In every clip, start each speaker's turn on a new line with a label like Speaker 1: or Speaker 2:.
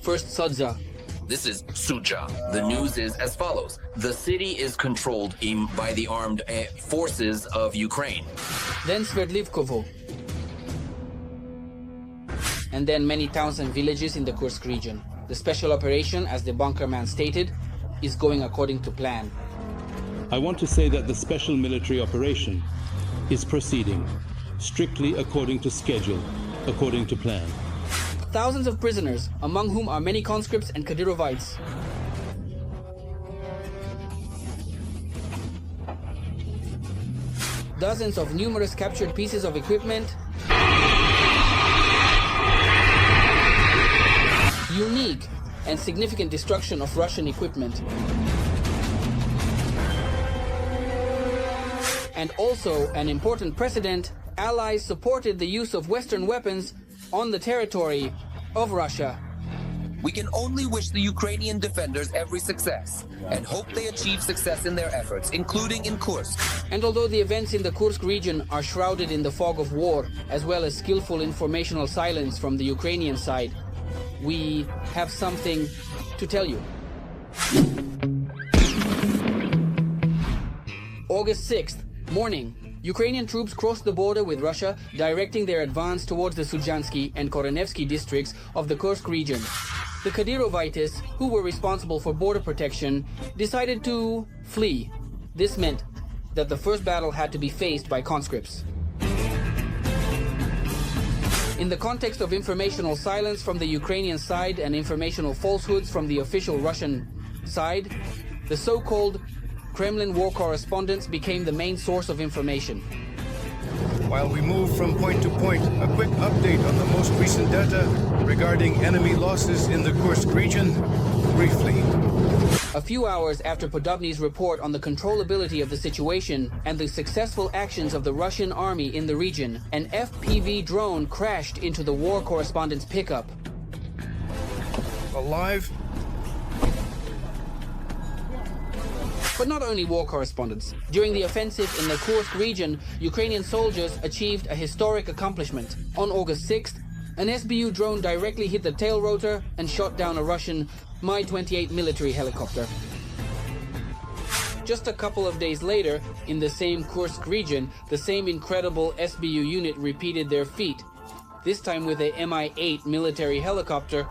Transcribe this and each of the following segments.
Speaker 1: First Sudza.
Speaker 2: This is Suja. The news is as follows. The city is controlled by the armed forces of Ukraine.
Speaker 1: Then Sverdlivkovo. And then many towns and villages in the Kursk region. The special operation, as the bunker man stated, is going according to plan.
Speaker 3: I want to say that the special military operation is proceeding strictly according to schedule, according to plan.
Speaker 1: Thousands of prisoners, among whom are many conscripts and Kadyrovites. Dozens of numerous captured pieces of equipment. Unique and significant destruction of Russian equipment. And also an important precedent, Allies supported the use of Western weapons on the territory of Russia.
Speaker 2: We can only wish the Ukrainian defenders every success and hope they achieve success in their efforts, including in Kursk.
Speaker 1: And although the events in the Kursk region are shrouded in the fog of war, as well as skillful informational silence from the Ukrainian side, we have something to tell you. August 6th, morning. Ukrainian troops crossed the border with Russia, directing their advance towards the Sudzhansky and Koronevsky districts of the Kursk region. The Kadyrovites, who were responsible for border protection, decided to flee. This meant that the first battle had to be faced by conscripts. In the context of informational silence from the Ukrainian side and informational falsehoods from the official Russian side, the so-called Kremlin war correspondents became the main source of information.
Speaker 4: While we move from point to point, a quick update on the most recent data regarding enemy losses in the Kursk region, briefly.
Speaker 1: A few hours after Podobny's report on the controllability of the situation and the successful actions of the Russian army in the region, an FPV drone crashed into the war correspondent's pickup.
Speaker 4: Alive?
Speaker 1: But not only war correspondents. During the offensive in the Kursk region, Ukrainian soldiers achieved a historic accomplishment. On August 6th, an SBU drone directly hit the tail rotor and shot down a Russian Mi-28 military helicopter. Just a couple of days later, in the same Kursk region, the same incredible SBU unit repeated their feat, this time with a Mi-8 military helicopter.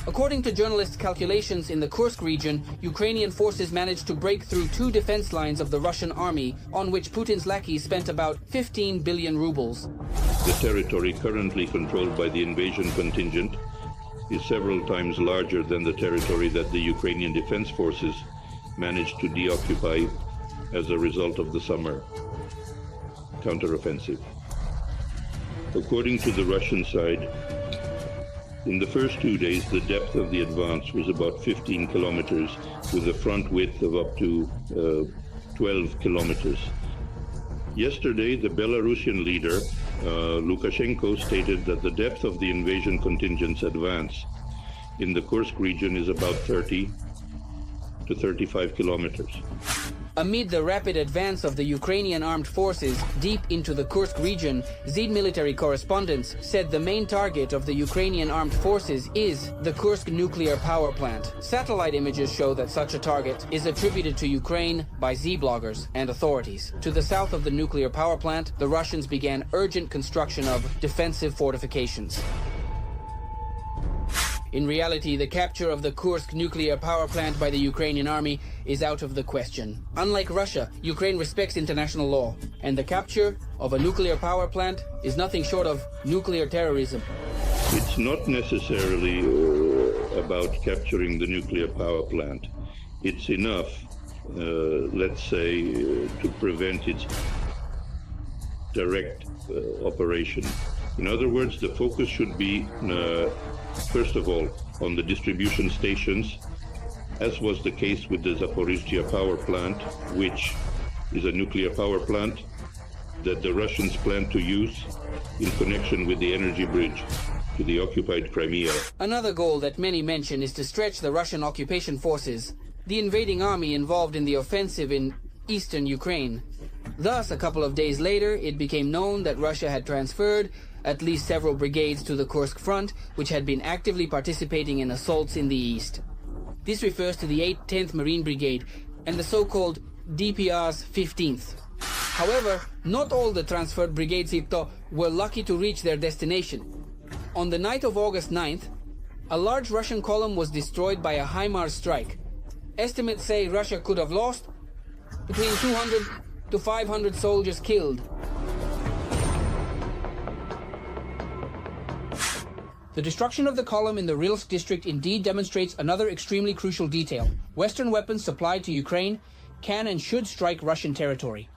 Speaker 1: According to journalists' calculations in the Kursk region, Ukrainian forces managed to break through 2 defense lines of the Russian army, on which Putin's lackeys spent about 15 billion rubles.
Speaker 5: The territory currently controlled by the invasion contingent is several times larger than the territory that the Ukrainian defense forces managed to deoccupy as a result of the summer counteroffensive. According to the Russian side, in the first 2 days, the depth of the advance was about 15 kilometers, with a front width of up to 12 kilometers. Yesterday, the Belarusian leader, Lukashenko, stated that the depth of the invasion contingent's advance in the Kursk region is about 30 to 35 kilometers.
Speaker 1: Amid the rapid advance of the Ukrainian armed forces deep into the Kursk region, Z military correspondents said the main target of the Ukrainian armed forces is the Kursk nuclear power plant. Satellite images show that such a target is attributed to Ukraine by Z bloggers and authorities. To the south of the nuclear power plant, the Russians began urgent construction of defensive fortifications. In reality, the capture of the Kursk nuclear power plant by the Ukrainian army is out of the question. Unlike Russia, Ukraine respects international law, and the capture of a nuclear power plant is nothing short of nuclear terrorism.
Speaker 5: It's not necessarily about capturing the nuclear power plant. It's enough, let's say, to prevent its direct operation. In other words, the focus should be first of all, on the distribution stations, as was the case with the Zaporizhzhia power plant, which is a nuclear power plant that the Russians plan to use in connection with the energy bridge to the occupied Crimea.
Speaker 1: Another goal that many mention is to stretch the Russian occupation forces, the invading army involved in the offensive in eastern Ukraine. Thus, a couple of days later, it became known that Russia had transferred at least several brigades to the Kursk front, which had been actively participating in assaults in the east. This refers to the 8th 10th Marine Brigade and the so-called DPR's 15th. However, not all the transferred brigades were lucky to reach their destination. On the night of August 9th, a large Russian column was destroyed by a HIMARS strike. Estimates say Russia could have lost between 200 to 500 soldiers killed. The destruction of the column in the Rilsk district indeed demonstrates another extremely crucial detail. Western weapons supplied to Ukraine can and should strike Russian territory.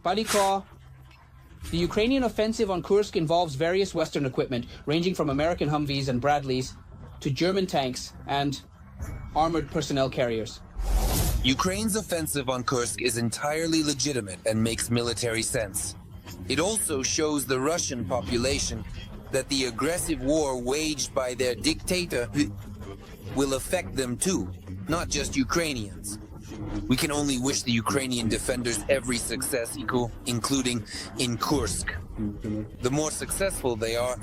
Speaker 1: The Ukrainian offensive on Kursk involves various Western equipment, ranging from American Humvees and Bradleys to German tanks and armored personnel carriers.
Speaker 6: Ukraine's offensive on Kursk is entirely legitimate and makes military sense. It also shows the Russian population that the aggressive war waged by their dictator will affect them too, not just Ukrainians. We can only wish the Ukrainian defenders every success, including in Kursk. The more successful they are,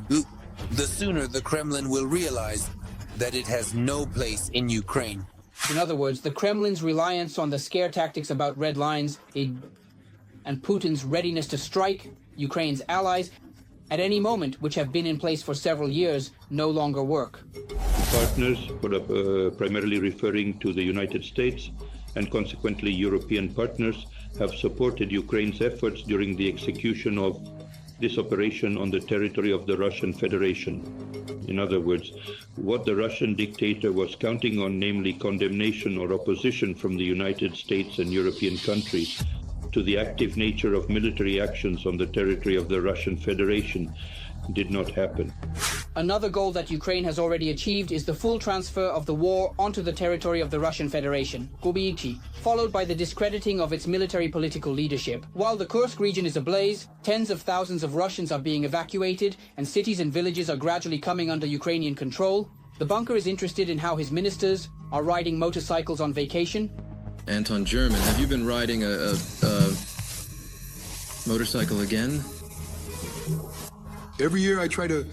Speaker 6: the sooner the Kremlin will realize that it has no place in Ukraine.
Speaker 1: In other words, the Kremlin's reliance on the scare tactics about red lines and Putin's readiness to strike Ukraine's allies at any moment, which have been in place for several years, no longer work.
Speaker 5: Partners, primarily referring to the United States and consequently European partners, have supported Ukraine's efforts during the execution of this operation on the territory of the Russian Federation. In other words, what the Russian dictator was counting on, namely condemnation or opposition from the United States and European countries to the active nature of military actions on the territory of the Russian Federation, did not happen.
Speaker 1: Another goal that Ukraine has already achieved is the full transfer of the war onto the territory of the Russian Federation, followed by the discrediting of its military political leadership. While the Kursk region is ablaze, tens of thousands of Russians are being evacuated and cities and villages are gradually coming under Ukrainian control, the bunker is interested in how his ministers are riding motorcycles on vacation.
Speaker 7: Anton German, have you been riding a motorcycle again?
Speaker 8: Every year I try to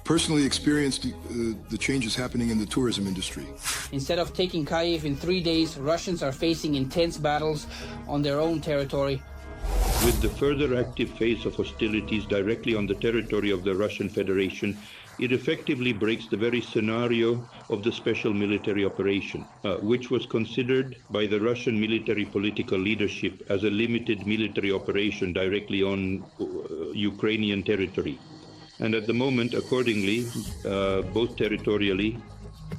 Speaker 8: personally experience the changes happening in the tourism industry.
Speaker 1: Instead of taking Kyiv in 3 days, Russians are facing intense battles on their own territory.
Speaker 5: With the further active phase of hostilities directly on the territory of the Russian Federation, it effectively breaks the very scenario of the special military operation, which was considered by the Russian military political leadership as a limited military operation directly on Ukrainian territory. And at the moment, accordingly, both territorially,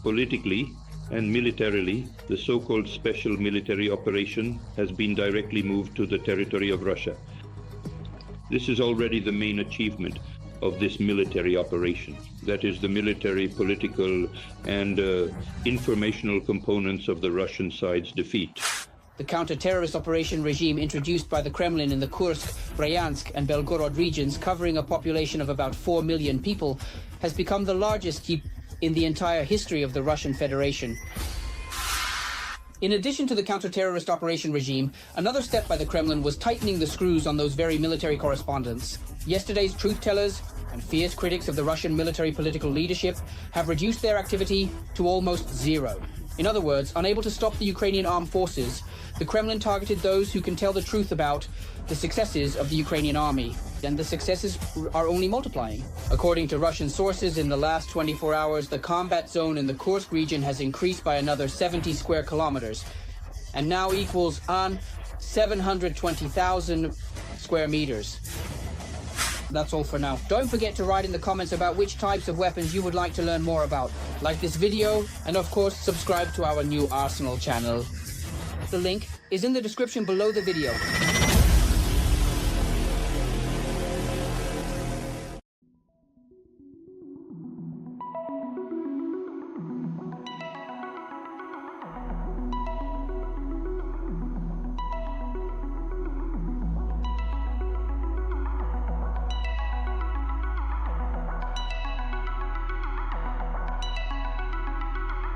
Speaker 5: politically, and militarily, the so-called special military operation has been directly moved to the territory of Russia. This is already the main achievement of this military operation. That is, the military, political, and informational components of the Russian side's defeat.
Speaker 1: The counter-terrorist operation regime introduced by the Kremlin in the Kursk, Bryansk, and Belgorod regions, covering a population of about 4 million people, has become the largest in the entire history of the Russian Federation. In addition to the counter-terrorist operation regime, another step by the Kremlin was tightening the screws on those very military correspondents. Yesterday's truth-tellers and fierce critics of the Russian military political leadership have reduced their activity to almost zero. In other words, unable to stop the Ukrainian armed forces, the Kremlin targeted those who can tell the truth about the successes of the Ukrainian army, and the successes are only multiplying. According to Russian sources, in the last 24 hours, the combat zone in the Kursk region has increased by another 70 square kilometers, and now equals 720,000 square meters. That's all for now. Don't forget to write in the comments about which types of weapons you would like to learn more about. Like this video, and of course, subscribe to our new Arsenal channel. The link is in the description below the video.